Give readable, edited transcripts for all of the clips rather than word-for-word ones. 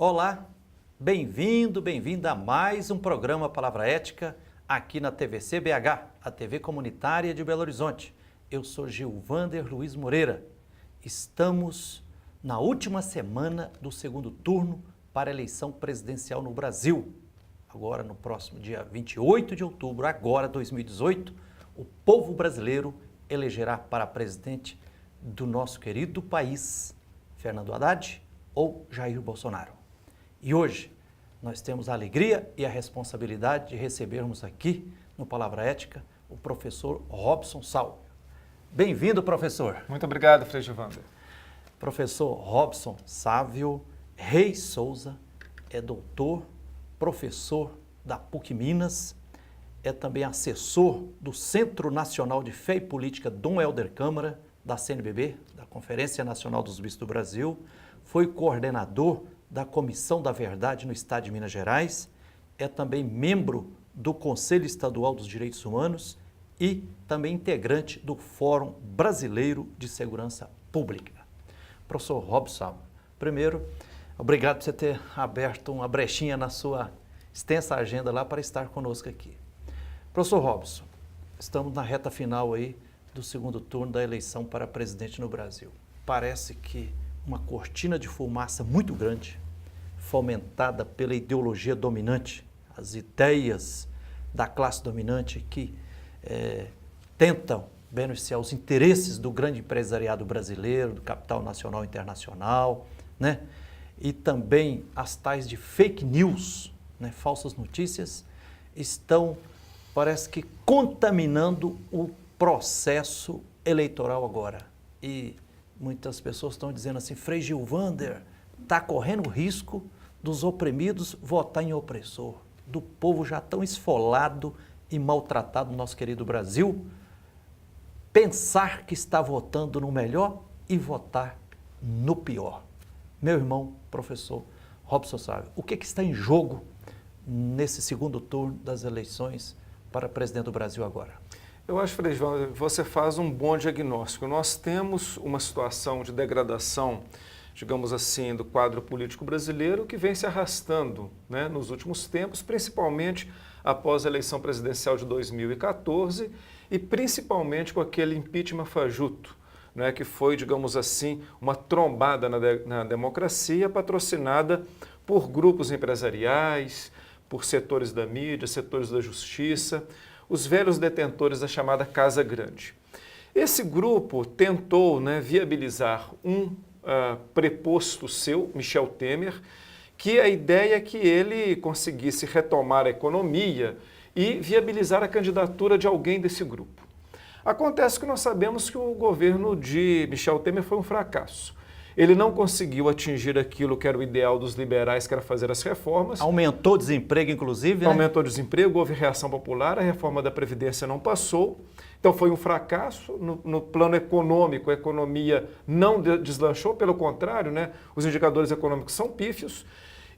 Olá, bem-vindo, bem-vinda a mais um programa Palavra Ética aqui na TVC BH, a TV comunitária de Belo Horizonte. Eu sou Gilvander Luiz Moreira. Estamos na última semana do segundo turno para a eleição presidencial no Brasil. Agora, no próximo dia 28 de outubro, agora 2018, o povo brasileiro elegerá para presidente do nosso querido país, Fernando Haddad ou Jair Bolsonaro. E hoje nós temos a alegria e a responsabilidade de recebermos aqui no Palavra Ética o professor Robson Salvio. Bem-vindo, professor. Muito obrigado, Frei Gilvander. Professor Robson Salvio Reis Souza é doutor, professor da PUC Minas, é também assessor do Centro Nacional de Fé e Política Dom Helder Câmara, da CNBB, da Conferência Nacional dos Bispos do Brasil, foi coordenador da Comissão da Verdade no Estado de Minas Gerais, é também membro do Conselho Estadual dos Direitos Humanos e também integrante do Fórum Brasileiro de Segurança Pública. Professor Robson, primeiro, obrigado por você ter aberto uma brechinha na sua extensa agenda lá para estar conosco aqui. Professor Robson, estamos na reta final aí do segundo turno da eleição para presidente no Brasil. Parece que uma cortina de fumaça muito grande, fomentada pela ideologia dominante, as ideias da classe dominante que tentam beneficiar os interesses do grande empresariado brasileiro, do capital nacional e internacional, né? E também as tais de fake news, né? Falsas notícias, estão, parece que, contaminando o processo eleitoral agora. E muitas pessoas estão dizendo assim, Frei Gilvander está correndo risco dos oprimidos votar em opressor, do povo já tão esfolado e maltratado no nosso querido Brasil, pensar que está votando no melhor e votar no pior. Meu irmão, professor Robson Salvio, o que está em jogo nesse segundo turno das eleições para presidente do Brasil agora? Eu acho, Frei Gilvander, você faz um bom diagnóstico. Nós temos uma situação de degradação, digamos assim, do quadro político brasileiro que vem se arrastando, né, nos últimos tempos, principalmente após a eleição presidencial de 2014 e principalmente com aquele impeachment fajuto, né, que foi, digamos assim, uma trombada na democracia patrocinada por grupos empresariais, por setores da mídia, setores da justiça, os velhos detentores da chamada Casa Grande. Esse grupo tentou, né, viabilizar um preposto seu, Michel Temer, que a ideia é que ele conseguisse retomar a economia e viabilizar a candidatura de alguém desse grupo. Acontece que nós sabemos que o governo de Michel Temer foi um fracasso. Ele não conseguiu atingir aquilo que era o ideal dos liberais, que era fazer as reformas. Aumentou o desemprego, inclusive, né? Aumentou o desemprego, houve reação popular, a reforma da Previdência não passou. Então foi um fracasso no plano econômico, a economia não deslanchou, pelo contrário, né? Os indicadores econômicos são pífios.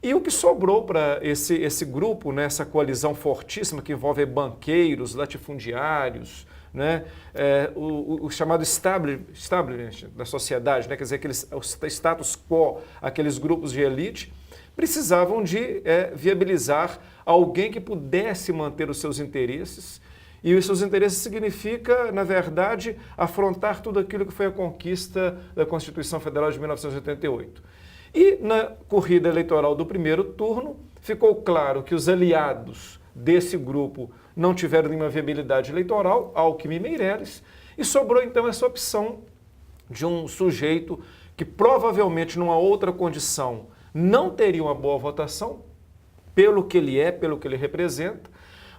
E o que sobrou para esse grupo, né? Essa coalizão fortíssima que envolve banqueiros, latifundiários, né? O chamado establishment da sociedade, né? Quer dizer, o status quo, aqueles grupos de elite, precisavam de viabilizar alguém que pudesse manter os seus interesses. E os seus interesses significa, na verdade, afrontar tudo aquilo que foi a conquista da Constituição Federal de 1988. E na corrida eleitoral do primeiro turno, ficou claro que os aliados desse grupo não tiveram nenhuma viabilidade eleitoral, Alckmin e Meirelles, e sobrou então essa opção de um sujeito que provavelmente numa outra condição não teria uma boa votação, pelo que ele é, pelo que ele representa,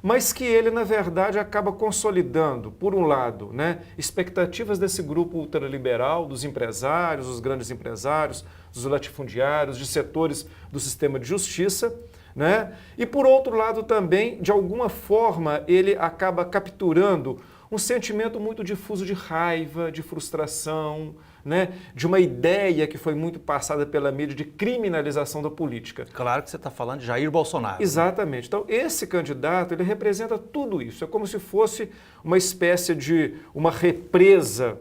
mas que ele, na verdade, acaba consolidando, por um lado, né, expectativas desse grupo ultraliberal, dos empresários, dos grandes empresários, dos latifundiários, de setores do sistema de justiça, né? E, por outro lado, também, de alguma forma, ele acaba capturando um sentimento muito difuso de raiva, de frustração, né? De uma ideia que foi muito passada pela mídia de criminalização da política. Claro que você está falando de Jair Bolsonaro. Exatamente. Então, esse candidato, ele representa tudo isso. É como se fosse uma espécie de uma represa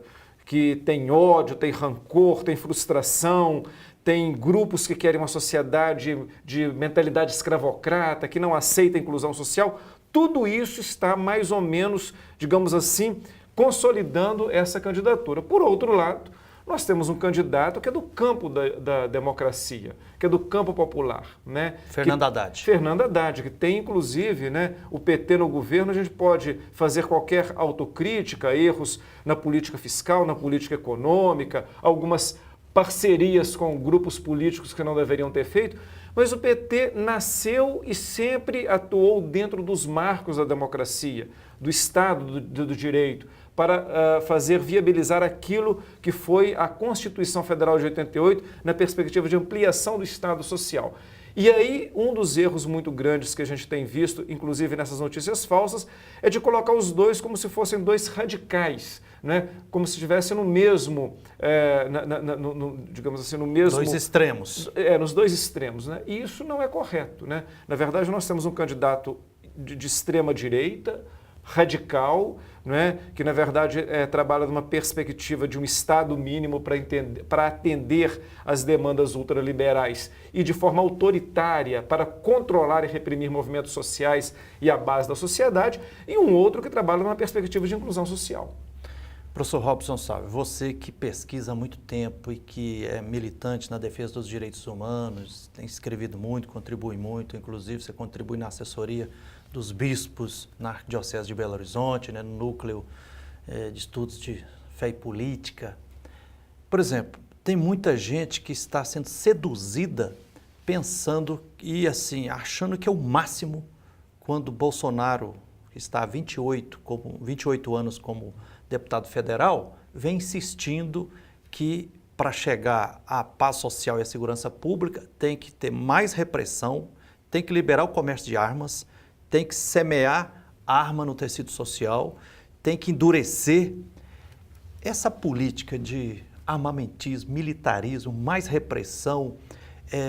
que tem ódio, tem rancor, tem frustração, tem grupos que querem uma sociedade de mentalidade escravocrata, que não aceita a inclusão social. Tudo isso está mais ou menos, digamos assim, consolidando essa candidatura. Por outro lado, nós temos um candidato que é do campo da democracia, que é do campo popular, né? Fernando Haddad. Fernando Haddad, que tem inclusive, né, o PT no governo, a gente pode fazer qualquer autocrítica, erros na política fiscal, na política econômica, algumas parcerias com grupos políticos que não deveriam ter feito, mas o PT nasceu e sempre atuou dentro dos marcos da democracia, do Estado do Direito, para viabilizar aquilo que foi a Constituição Federal de 88 na perspectiva de ampliação do Estado social. E aí, um dos erros muito grandes que a gente tem visto, inclusive nessas notícias falsas, é de colocar os dois como se fossem dois radicais, né? Como se estivessem no mesmo, digamos assim, no mesmo... Dois extremos. Nos dois extremos, né? E isso não é correto, né? Na verdade, nós temos um candidato de extrema direita, radical, não é? Que na verdade trabalha numa perspectiva de um Estado mínimo para atender às demandas ultraliberais e de forma autoritária para controlar e reprimir movimentos sociais e a base da sociedade, e um outro que trabalha numa perspectiva de inclusão social. Professor Robson Salve, você que pesquisa há muito tempo e que é militante na defesa dos direitos humanos, tem escrevido muito, contribui muito, inclusive você contribui na assessoria dos bispos na Arquidiocese de Belo Horizonte, né, no núcleo de estudos de fé e política. Por exemplo, tem muita gente que está sendo seduzida pensando e assim, achando que é o máximo quando Bolsonaro, que está há 28 anos como deputado federal, vem insistindo que para chegar à paz social e à segurança pública tem que ter mais repressão, tem que liberar o comércio de armas, tem que semear arma no tecido social, tem que endurecer. Essa política de armamentismo, militarismo, mais repressão,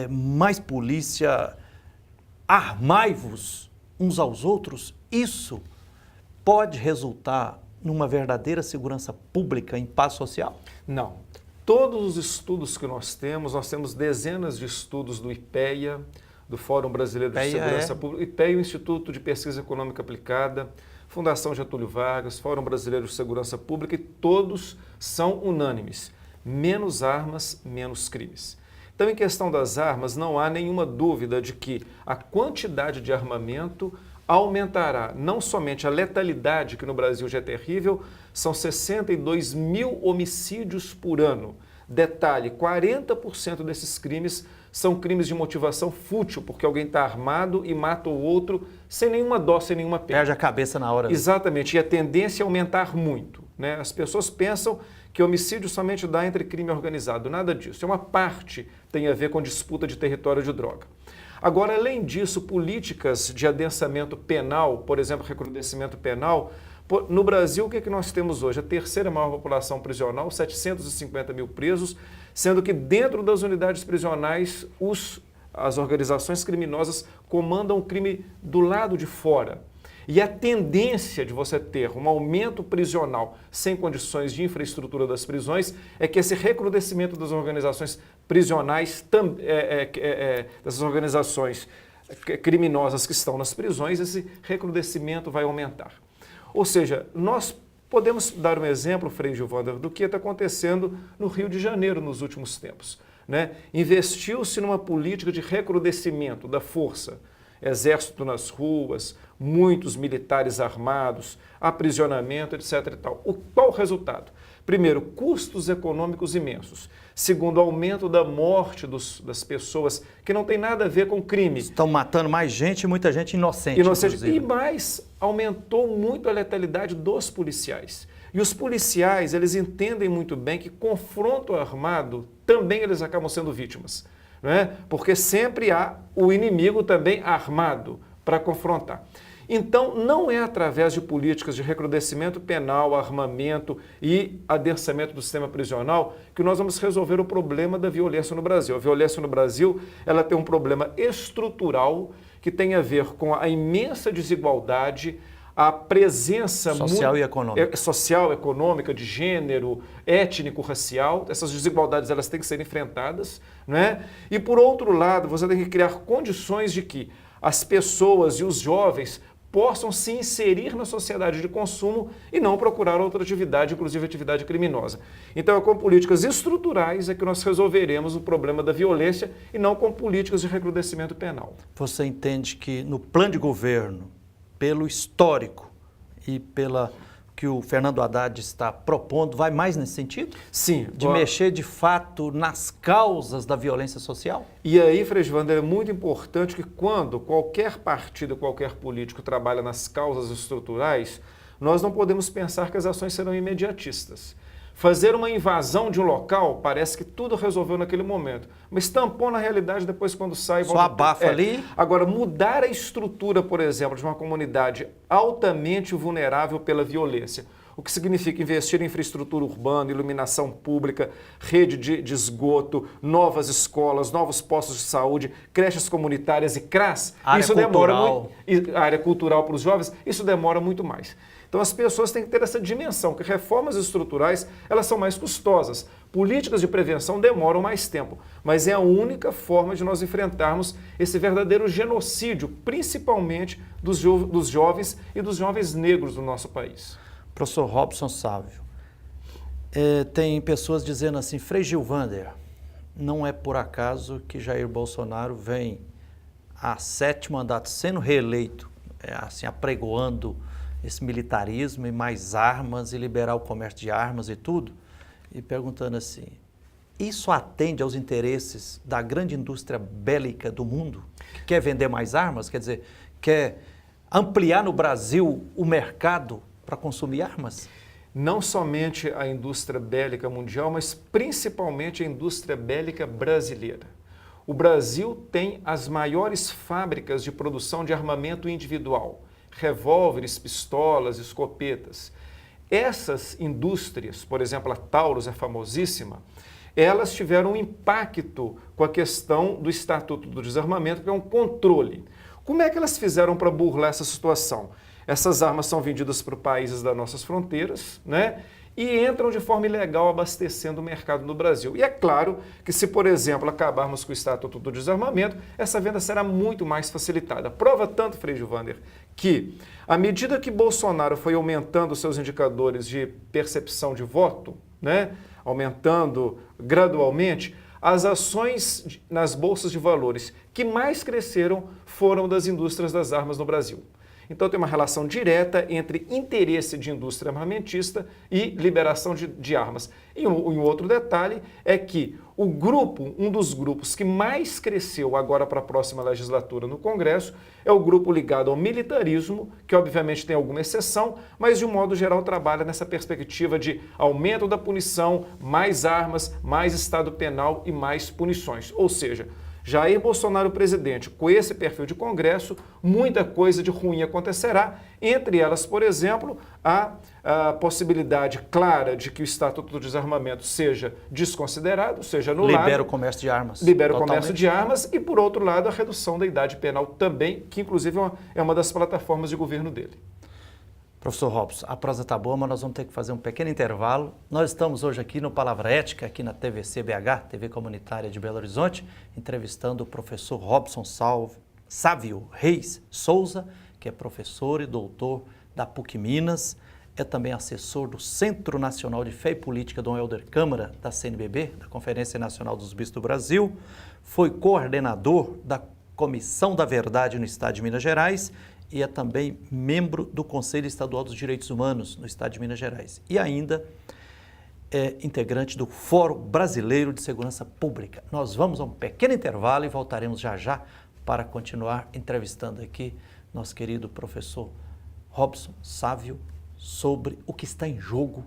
mais polícia, armai-vos uns aos outros, isso pode resultar numa verdadeira segurança pública em paz social? Não. Todos os estudos que nós temos dezenas de estudos do IPEA, do Fórum Brasileiro de Segurança Pública, IPEA, o Instituto de Pesquisa Econômica Aplicada, Fundação Getúlio Vargas, Fórum Brasileiro de Segurança Pública, e todos são unânimes. Menos armas, menos crimes. Então, em questão das armas, não há nenhuma dúvida de que a quantidade de armamento aumentará não somente a letalidade, que no Brasil já é terrível, são 62 mil homicídios por ano. Detalhe, 40% desses crimes são crimes de motivação fútil, porque alguém está armado e mata o outro sem nenhuma dó, sem nenhuma pena. Perde a cabeça na hora. Exatamente, e a tendência é aumentar muito, né? As pessoas pensam que homicídio somente dá entre crime organizado, nada disso. É uma parte, tem a ver com disputa de território de droga. Agora, além disso, políticas de adensamento penal, por exemplo, recrudescimento penal, no Brasil, o que é que nós temos hoje? A terceira maior população prisional, 750 mil presos, sendo que dentro das unidades prisionais, as organizações criminosas comandam o crime do lado de fora. E a tendência de você ter um aumento prisional sem condições de infraestrutura das prisões é que esse recrudescimento das organizações prisionais, dessas organizações criminosas que estão nas prisões, esse recrudescimento vai aumentar. Ou seja, nós podemos dar um exemplo, Frei Gilvander, do que está acontecendo no Rio de Janeiro nos últimos tempos, né? Investiu-se numa política de recrudescimento da força, exército nas ruas, muitos militares armados, aprisionamento, etc. e tal. Qual o resultado? Primeiro, custos econômicos imensos. Segundo, aumento da morte das pessoas que não tem nada a ver com crime. Estão matando mais gente e muita gente inocente. E mais, aumentou muito a letalidade dos policiais. E os policiais, eles entendem muito bem que confronto armado, também eles acabam sendo vítimas, não é? Porque sempre há o inimigo também armado para confrontar. Então, não é através de políticas de recrudescimento penal, armamento e adensamento do sistema prisional que nós vamos resolver o problema da violência no Brasil. A violência no Brasil, ela tem um problema estrutural que tem a ver com a imensa desigualdade, a presença social e econômica. social, econômica, de gênero, étnico-racial. Essas desigualdades elas têm que ser enfrentadas, não é? E por outro lado, você tem que criar condições de que as pessoas e os jovens possam se inserir na sociedade de consumo e não procurar outra atividade, inclusive atividade criminosa. Então é com políticas estruturais é que nós resolveremos o problema da violência e não com políticas de recrudescimento penal. Você entende que no plano de governo, pelo histórico e pela que o Fernando Haddad está propondo, vai mais nesse sentido? Sim. De mexer de fato nas causas da violência social? E aí, Frei Wander, é muito importante que quando qualquer partido, qualquer político trabalha nas causas estruturais, nós não podemos pensar que as ações serão imediatistas. Fazer uma invasão de um local, parece que tudo resolveu naquele momento, mas tampou na realidade depois quando sai... Só abafa ali? Agora, mudar a estrutura, por exemplo, de uma comunidade altamente vulnerável pela violência, o que significa investir em infraestrutura urbana, iluminação pública, rede de esgoto, novas escolas, novos postos de saúde, creches comunitárias e CRAS, isso demora muito, área cultural para os jovens, isso demora muito mais. Então as pessoas têm que ter essa dimensão, que reformas estruturais, elas são mais custosas. Políticas de prevenção demoram mais tempo, mas é a única forma de nós enfrentarmos esse verdadeiro genocídio, principalmente dos jovens e dos jovens negros do nosso país. Professor Robson Sávio, tem pessoas dizendo assim, Frei Wander, não é por acaso que Jair Bolsonaro vem há 7 mandatos sendo reeleito, assim, apregoando esse militarismo e mais armas e liberar o comércio de armas e tudo, e perguntando assim, isso atende aos interesses da grande indústria bélica do mundo, que quer vender mais armas, quer dizer, quer ampliar no Brasil o mercado para consumir armas? Não somente a indústria bélica mundial, mas principalmente a indústria bélica brasileira. O Brasil tem as maiores fábricas de produção de armamento individual, revólveres, pistolas, escopetas. Essas indústrias, por exemplo, a Taurus é famosíssima, elas tiveram um impacto com a questão do Estatuto do Desarmamento, que é um controle. Como é que elas fizeram para burlar essa situação? Essas armas são vendidas para países das nossas fronteiras, né? E entram de forma ilegal abastecendo o mercado no Brasil. E é claro que se, por exemplo, acabarmos com o Estatuto do Desarmamento, essa venda será muito mais facilitada. Prova tanto, Frei Wander, que à medida que Bolsonaro foi aumentando seus indicadores de percepção de voto, né, aumentando gradualmente, as ações nas bolsas de valores que mais cresceram foram das indústrias das armas no Brasil. Então tem uma relação direta entre interesse de indústria armamentista e liberação de armas. E um outro detalhe é que um dos grupos que mais cresceu agora para a próxima legislatura no Congresso é o grupo ligado ao militarismo, que obviamente tem alguma exceção, mas de um modo geral trabalha nessa perspectiva de aumento da punição, mais armas, mais Estado penal e mais punições. Ou seja, Jair Bolsonaro presidente, com esse perfil de Congresso, muita coisa de ruim acontecerá, entre elas, por exemplo, a possibilidade clara de que o Estatuto do Desarmamento seja desconsiderado, seja anulado. Libera o comércio de armas. Libera o comércio de armas e, por outro lado, a redução da idade penal também, que inclusive é uma das plataformas de governo dele. Professor Robson, a prosa está boa, mas nós vamos ter que fazer um pequeno intervalo. Nós estamos hoje aqui no Palavra Ética, aqui na TVC BH, TV Comunitária de Belo Horizonte, entrevistando o professor Robson Sávio Reis Souza, que é professor e doutor da PUC Minas, é também assessor do Centro Nacional de Fé e Política Dom Helder Câmara, da CNBB, da Conferência Nacional dos Bispos do Brasil, foi coordenador da Comissão da Verdade no Estado de Minas Gerais e é também membro do Conselho Estadual dos Direitos Humanos no Estado de Minas Gerais. E ainda é integrante do Fórum Brasileiro de Segurança Pública. Nós vamos a um pequeno intervalo e voltaremos já já para continuar entrevistando aqui nosso querido professor Robson Sávio sobre o que está em jogo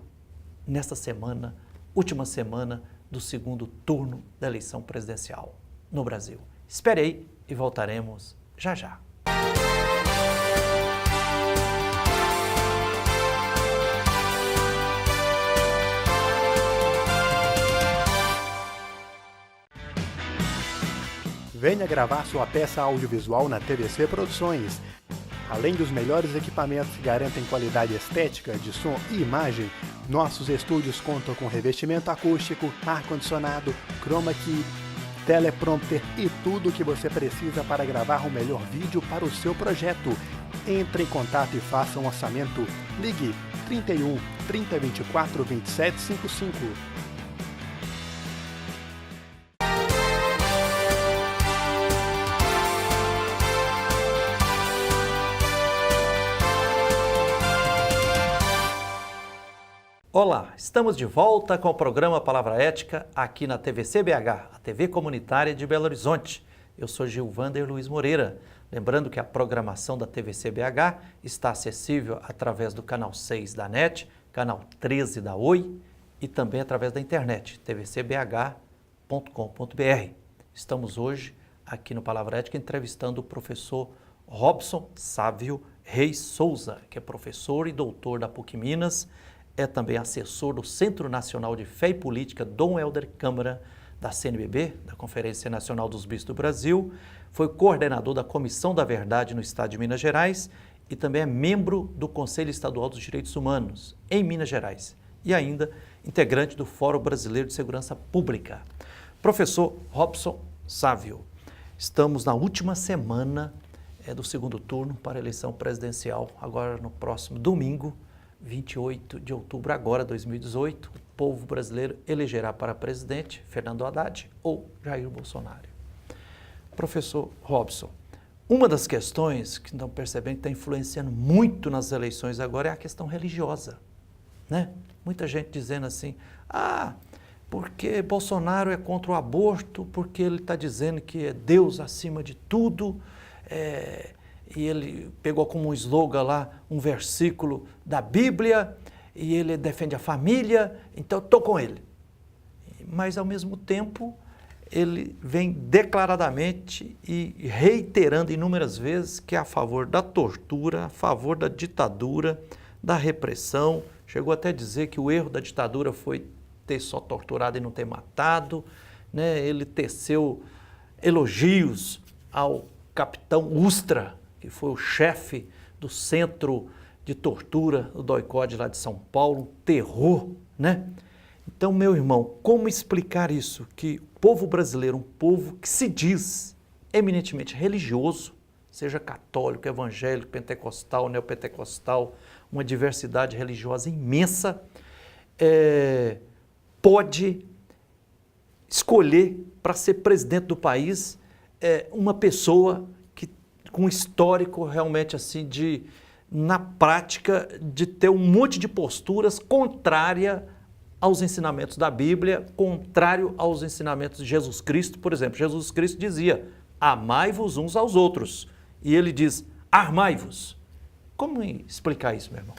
nesta semana, última semana do segundo turno da eleição presidencial no Brasil. Espere aí e voltaremos já já. Venha gravar sua peça audiovisual na TVC Produções. Além dos melhores equipamentos que garantem qualidade estética de som e imagem, nossos estúdios contam com revestimento acústico, ar-condicionado, chroma key, teleprompter e tudo o que você precisa para gravar o melhor vídeo para o seu projeto. Entre em contato e faça um orçamento. Ligue 31 3024 2755. Olá, estamos de volta com o programa Palavra Ética aqui na TVC BH, a TV comunitária de Belo Horizonte. Eu sou Gilvander Luiz Moreira. Lembrando que a programação da TVC BH está acessível através do canal 6 da NET, canal 13 da Oi e também através da internet, tvcbh.com.br. Estamos hoje aqui no Palavra Ética entrevistando o professor Robson Sávio Reis Souza, que é professor e doutor da PUC Minas, é também assessor do Centro Nacional de Fé e Política Dom Helder Câmara, da CNBB, da Conferência Nacional dos Bispos do Brasil, foi coordenador da Comissão da Verdade no Estado de Minas Gerais e também é membro do Conselho Estadual dos Direitos Humanos, em Minas Gerais, e ainda integrante do Fórum Brasileiro de Segurança Pública. Professor Robson Sávio, estamos na última semana do segundo turno para a eleição presidencial, agora no próximo domingo, 28 de outubro, agora 2018, o povo brasileiro elegerá para presidente Fernando Haddad ou Jair Bolsonaro. Professor Robson, uma das questões que estão percebendo que está influenciando muito nas eleições agora é a questão religiosa, né? Muita gente dizendo assim, porque Bolsonaro é contra o aborto, porque ele está dizendo que é Deus acima de tudo, e ele pegou como um slogan lá um versículo da Bíblia e ele defende a família, então eu estou com ele. Mas, ao mesmo tempo, ele vem declaradamente e reiterando inúmeras vezes que é a favor da tortura, a favor da ditadura, da repressão. Chegou até a dizer que o erro da ditadura foi ter só torturado e não ter matado, né? Ele teceu elogios ao capitão Ustra, que foi o chefe do centro de tortura do DOI-CODE lá de São Paulo, um terror, né? Então, meu irmão, como explicar isso? Que o povo brasileiro, um povo que se diz eminentemente religioso, seja católico, evangélico, pentecostal, neopentecostal, uma diversidade religiosa imensa, pode escolher para ser presidente do país uma pessoa com histórico realmente assim na prática, de ter um monte de posturas contrária aos ensinamentos da Bíblia, contrário aos ensinamentos de Jesus Cristo. Por exemplo, Jesus Cristo dizia, amai-vos uns aos outros. E ele diz, armai-vos. Como explicar isso, meu irmão?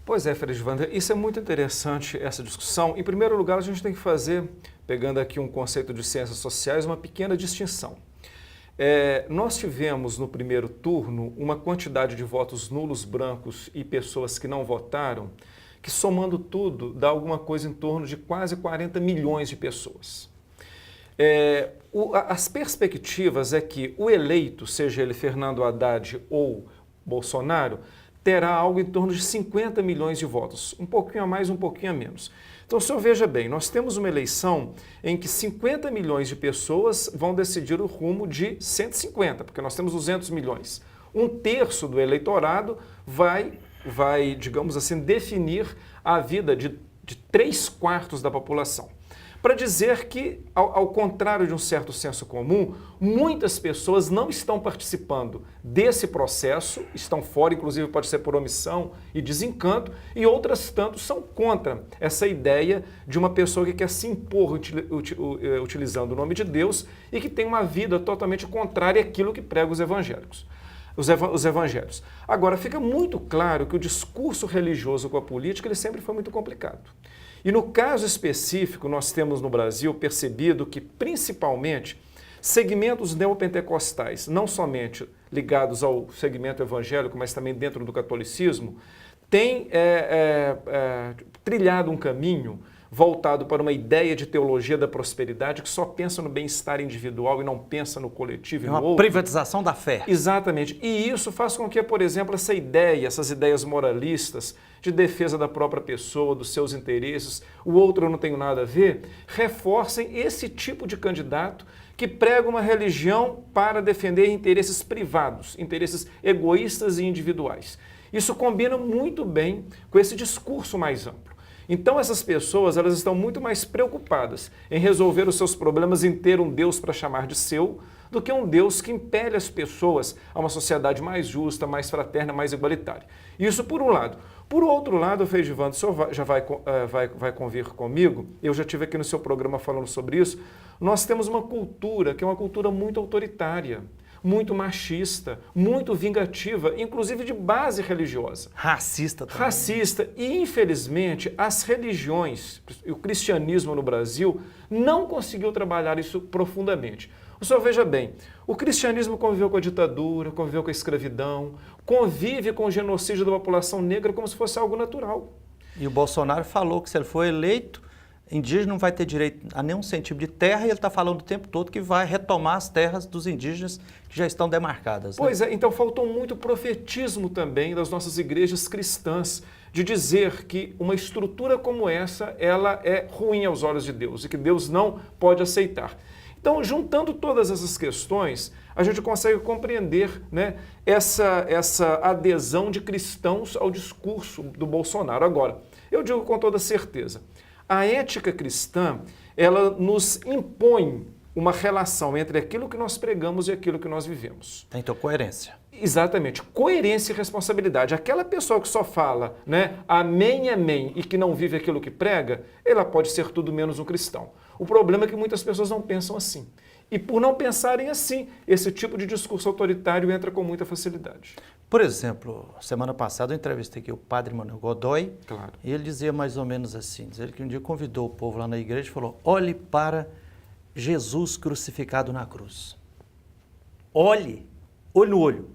Pois é, Frei Gilvander, isso é muito interessante, essa discussão. Em primeiro lugar, a gente tem que fazer, pegando aqui um conceito de ciências sociais, uma pequena distinção. Nós tivemos no primeiro turno uma quantidade de votos nulos, brancos e pessoas que não votaram, que somando tudo dá alguma coisa em torno de quase 40 milhões de pessoas. As perspectivas é que o eleito, seja ele Fernando Haddad ou Bolsonaro, terá algo em torno de 50 milhões de votos, um pouquinho a mais, um pouquinho a menos. Então, o senhor veja bem, nós temos uma eleição em que 50 milhões de pessoas vão decidir o rumo de 150, porque nós temos 200 milhões. Um terço do eleitorado vai, digamos assim, definir a vida de 3/4 da população. Para dizer que, ao contrário de um certo senso comum, muitas pessoas não estão participando desse processo, estão fora, inclusive pode ser por omissão e desencanto, e outras tanto são contra essa ideia de uma pessoa que quer se impor utilizando o nome de Deus e que tem uma vida totalmente contrária àquilo que prega os evangélicos. Os evangelhos. Agora, fica muito claro que o discurso religioso com a política ele sempre foi muito complicado. E no caso específico, nós temos no Brasil percebido que, principalmente, segmentos neopentecostais, não somente ligados ao segmento evangélico, mas também dentro do catolicismo, têm trilhado um caminho, voltado para uma ideia de teologia da prosperidade que só pensa no bem-estar individual e não pensa no coletivo e É no uma outro. privatização da fé. Exatamente. E isso faz com que, por exemplo, essas ideias moralistas de defesa da própria pessoa, dos seus interesses, o outro eu não tenho nada a ver, reforcem esse tipo de candidato que prega uma religião para defender interesses privados, interesses egoístas e individuais. Isso combina muito bem com esse discurso mais amplo. Então essas pessoas, elas estão muito mais preocupadas em resolver os seus problemas, em ter um Deus para chamar de seu, do que um Deus que impele as pessoas a uma sociedade mais justa, mais fraterna, mais igualitária. Isso por um lado. Por outro lado, Feijivando, o senhor já vai convir comigo, eu já estive aqui no seu programa falando sobre isso, nós temos uma cultura que é uma cultura muito autoritária, muito machista, muito vingativa, inclusive de base religiosa. Racista também. Racista. E, infelizmente, as religiões, o cristianismo no Brasil, não conseguiu trabalhar isso profundamente. O senhor veja bem, o cristianismo conviveu com a ditadura, conviveu com a escravidão, convive com o genocídio da população negra como se fosse algo natural. E o Bolsonaro falou que se ele for eleito, indígena não vai ter direito a nenhum centímetro de terra e ele está falando o tempo todo que vai retomar as terras dos indígenas que já estão demarcadas. Pois é, então faltou muito profetismo também das nossas igrejas cristãs de dizer que uma estrutura como essa, ela é ruim aos olhos de Deus e que Deus não pode aceitar. Então, juntando todas essas questões, a gente consegue compreender, né, essa adesão de cristãos ao discurso do Bolsonaro. Agora, eu digo com toda certeza, a ética cristã, ela nos impõe uma relação entre aquilo que nós pregamos e aquilo que nós vivemos. Então, coerência. Exatamente. Coerência e responsabilidade. Aquela pessoa que só fala, né, amém, amém, e que não vive aquilo que prega, ela pode ser tudo menos um cristão. O problema é que muitas pessoas não pensam assim. E por não pensarem assim, esse tipo de discurso autoritário entra com muita facilidade. Por exemplo, semana passada eu entrevistei aqui o padre Manuel Godoy, Claro. e ele dizia mais ou menos assim, dizia que um dia convidou o povo lá na igreja e falou, olhe para Jesus crucificado na cruz. Olhe, olho no olho,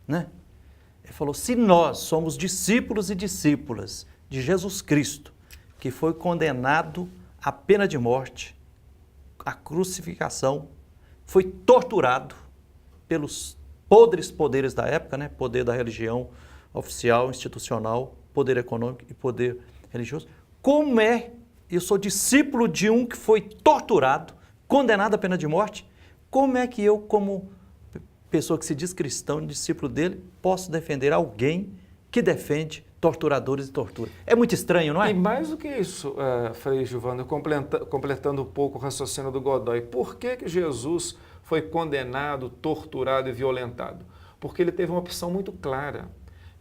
né? Ele falou, se nós somos discípulos e discípulas de Jesus Cristo, que foi condenado à pena de morte, à crucificação, foi torturado pelos podres poderes da época, né? Poder da religião oficial, institucional, poder econômico e poder religioso. Como é, eu sou discípulo de um que foi torturado, condenado à pena de morte, como é que eu, como pessoa que se diz cristão, discípulo dele, posso defender alguém que defende torturadores e tortura? É muito estranho, não é? E mais do que isso, Frei Gilvando, completando um pouco o raciocínio do Godoy, por que Jesus foi condenado, torturado e violentado? Porque ele teve uma opção muito clara,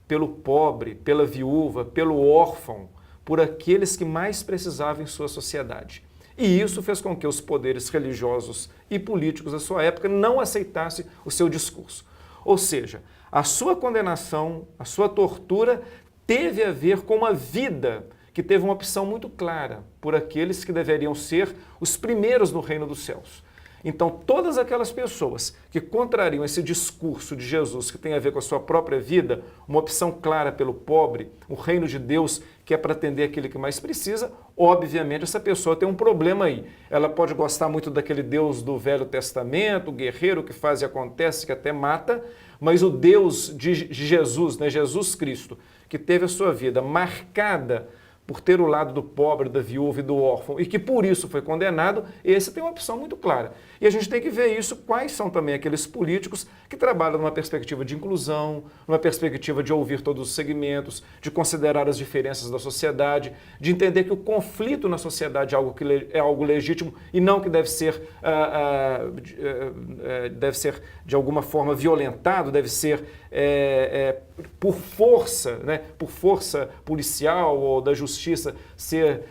pelo pobre, pela viúva, pelo órfão, por aqueles que mais precisavam em sua sociedade. E isso fez com que os poderes religiosos e políticos da sua época não aceitassem o seu discurso. Ou seja, a sua condenação, a sua tortura teve a ver com uma vida que teve uma opção muito clara por aqueles que deveriam ser os primeiros no reino dos céus. Então, todas aquelas pessoas que contrariam esse discurso de Jesus, que tem a ver com a sua própria vida, uma opção clara pelo pobre, o reino de Deus que é para atender aquele que mais precisa, obviamente essa pessoa tem um problema aí. Ela pode gostar muito daquele Deus do Velho Testamento, o guerreiro que faz e acontece, que até mata, mas o Deus de Jesus, né, Jesus Cristo, que teve a sua vida marcada por ter o lado do pobre, da viúva e do órfão, e que por isso foi condenado, esse tem uma opção muito clara. E a gente tem que ver isso, quais são também aqueles políticos que trabalham numa perspectiva de inclusão, numa perspectiva de ouvir todos os segmentos, de considerar as diferenças da sociedade, de entender que o conflito na sociedade é algo legítimo e não que deve ser de alguma forma violentado, deve ser por força, né, por força policial ou da justiça ser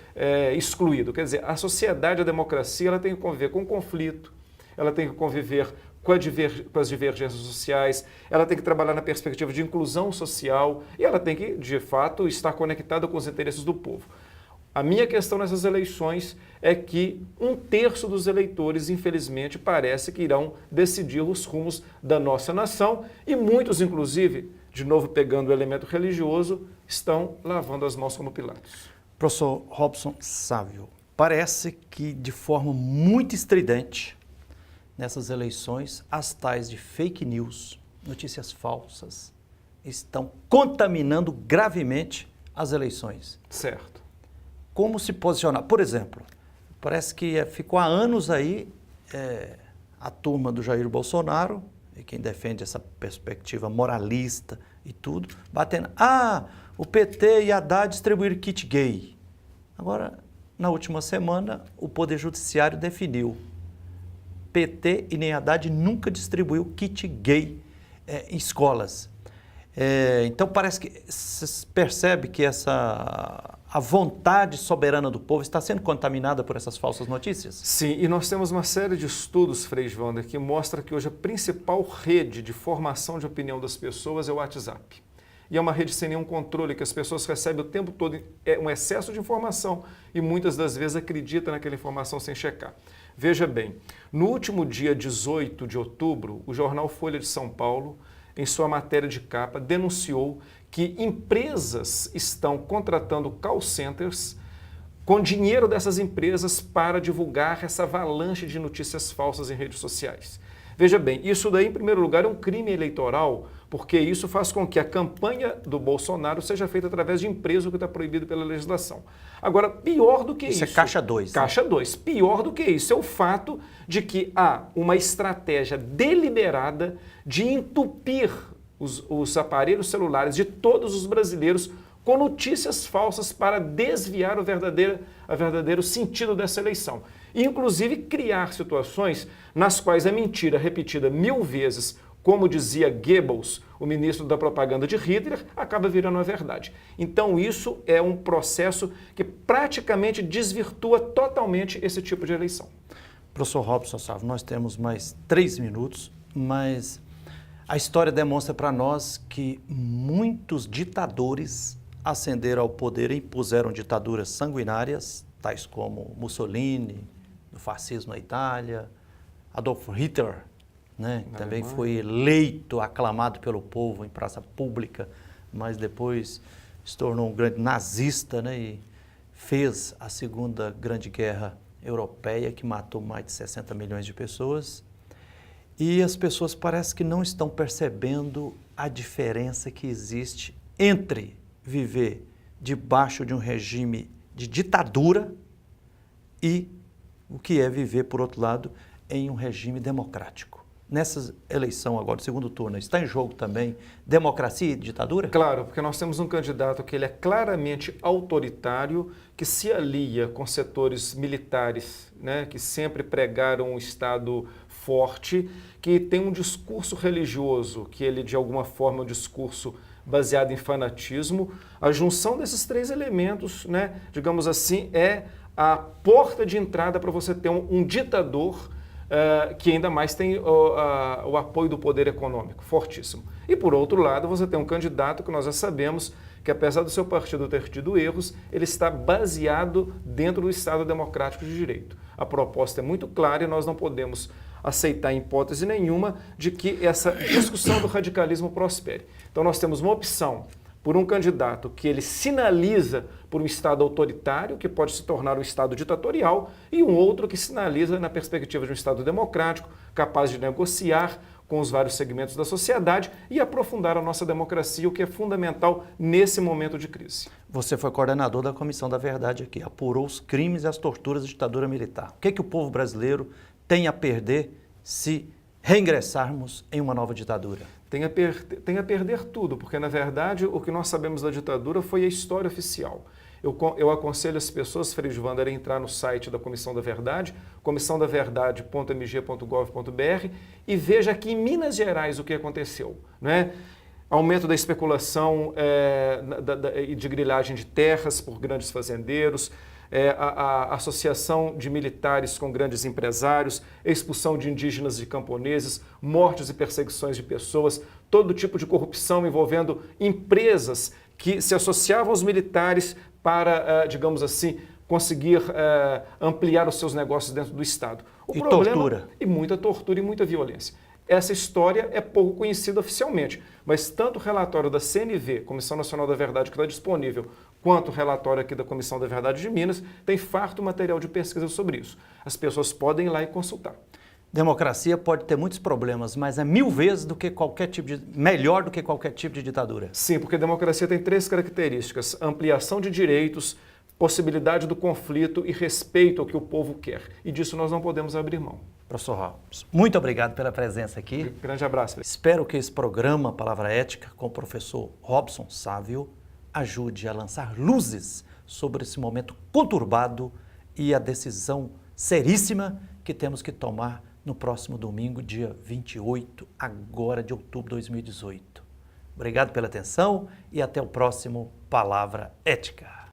excluído. Quer dizer, a sociedade, a democracia, ela tem que conviver com o conflito, ela tem que conviver com as divergências sociais, ela tem que trabalhar na perspectiva de inclusão social e ela tem que, de fato, estar conectada com os interesses do povo. A minha questão nessas eleições é que 1/3 dos eleitores, infelizmente, parece que irão decidir os rumos da nossa nação e muitos, inclusive, de novo pegando o elemento religioso, estão lavando as mãos como Pilatos. Professor Robson Sávio, parece que de forma muito estridente, nessas eleições, as tais de fake news, notícias falsas, estão contaminando gravemente as eleições. Certo. Como se posicionar? Por exemplo, parece que ficou há anos aí a turma do Jair Bolsonaro, e quem defende essa perspectiva moralista e tudo, batendo, o PT e a Haddad distribuíram kit gay. Agora, na última semana, o Poder Judiciário definiu, PT e nem Haddad nunca distribuiu kit gay em escolas. Então parece que se percebe que a vontade soberana do povo está sendo contaminada por essas falsas notícias? Sim, e nós temos uma série de estudos, Frei Wander, que mostra que hoje a principal rede de formação de opinião das pessoas é o WhatsApp. E é uma rede sem nenhum controle, que as pessoas recebem o tempo todo um excesso de informação e muitas das vezes acreditam naquela informação sem checar. Veja bem, no último dia 18 de outubro, o jornal Folha de São Paulo, em sua matéria de capa, denunciou que empresas estão contratando call centers com dinheiro dessas empresas para divulgar essa avalanche de notícias falsas em redes sociais. Veja bem, isso daí, em primeiro lugar, é um crime eleitoral, porque isso faz com que a campanha do Bolsonaro seja feita através de empresa, o que está proibido pela legislação. Agora, pior do que isso... Isso é caixa 2. Caixa 2. Pior do que isso é o fato de que há uma estratégia deliberada de entupir os aparelhos celulares de todos os brasileiros com notícias falsas para desviar o verdadeiro sentido dessa eleição. E, inclusive, criar situações nas quais a mentira repetida 1000 vezes, como dizia Goebbels, o ministro da propaganda de Hitler, acaba virando a verdade. Então, isso é um processo que praticamente desvirtua totalmente esse tipo de eleição. Professor Robson Sávio, nós temos mais 3 minutos, mas a história demonstra para nós que muitos ditadores ascenderam ao poder e impuseram ditaduras sanguinárias, tais como Mussolini, do fascismo na Itália, Adolf Hitler, né? Também foi eleito, aclamado pelo povo em praça pública, mas depois se tornou um grande nazista, né? E fez a Segunda Grande Guerra Europeia, que matou mais de 60 milhões de pessoas. E as pessoas parecem que não estão percebendo a diferença que existe entre viver debaixo de um regime de ditadura e o que é viver, por outro lado, em um regime democrático. Nessa eleição agora, do segundo turno, está em jogo também democracia e ditadura? Claro, porque nós temos um candidato que ele é claramente autoritário, que se alia com setores militares, né, que sempre pregaram um Estado forte, que tem um discurso religioso, que ele de alguma forma é um discurso baseado em fanatismo. A junção desses 3 elementos, né, digamos assim, é a porta de entrada para você ter um ditador que ainda mais tem o apoio do poder econômico, fortíssimo. E por outro lado, você tem um candidato que nós já sabemos que, apesar do seu partido ter tido erros, ele está baseado dentro do Estado Democrático de Direito. A proposta é muito clara e nós não podemos aceitar em hipótese nenhuma de que essa discussão do radicalismo prospere. Então nós temos uma opção por um candidato que ele sinaliza por um Estado autoritário, que pode se tornar um Estado ditatorial, e um outro que sinaliza na perspectiva de um Estado democrático, capaz de negociar com os vários segmentos da sociedade e aprofundar a nossa democracia, o que é fundamental nesse momento de crise. Você foi coordenador da Comissão da Verdade aqui, apurou os crimes e as torturas da ditadura militar. O que o povo brasileiro tem a perder se reingressarmos em uma nova ditadura? Tem a perder tudo, porque, na verdade, o que nós sabemos da ditadura foi a história oficial. Eu aconselho as pessoas, Frei Wander, a entrar no site da Comissão da Verdade, comissãodaverdade.mg.gov.br, e veja aqui em Minas Gerais o que aconteceu, né? Aumento da especulação e de grilagem de terras por grandes fazendeiros, a associação de militares com grandes empresários, expulsão de indígenas e camponeses, mortes e perseguições de pessoas, todo tipo de corrupção envolvendo empresas que se associavam aos militares para, digamos assim, conseguir ampliar os seus negócios dentro do Estado. Tortura. E muita tortura e muita violência. Essa história é pouco conhecida oficialmente, mas tanto o relatório da CNV, Comissão Nacional da Verdade, que está disponível, quanto o relatório aqui da Comissão da Verdade de Minas, tem farto material de pesquisa sobre isso. As pessoas podem ir lá e consultar. Democracia pode ter muitos problemas, mas é 1000 vezes melhor do que qualquer tipo de ditadura. Sim, porque a democracia tem 3 características: ampliação de direitos, possibilidade do conflito e respeito ao que o povo quer. E disso nós não podemos abrir mão. Professor Robson, muito obrigado pela presença aqui. Grande abraço. Espero que esse programa Palavra Ética com o professor Robson Sávio ajude a lançar luzes sobre esse momento conturbado e a decisão seríssima que temos que tomar no próximo domingo, dia 28 agora de outubro de 2018. Obrigado pela atenção e até o próximo Palavra Ética.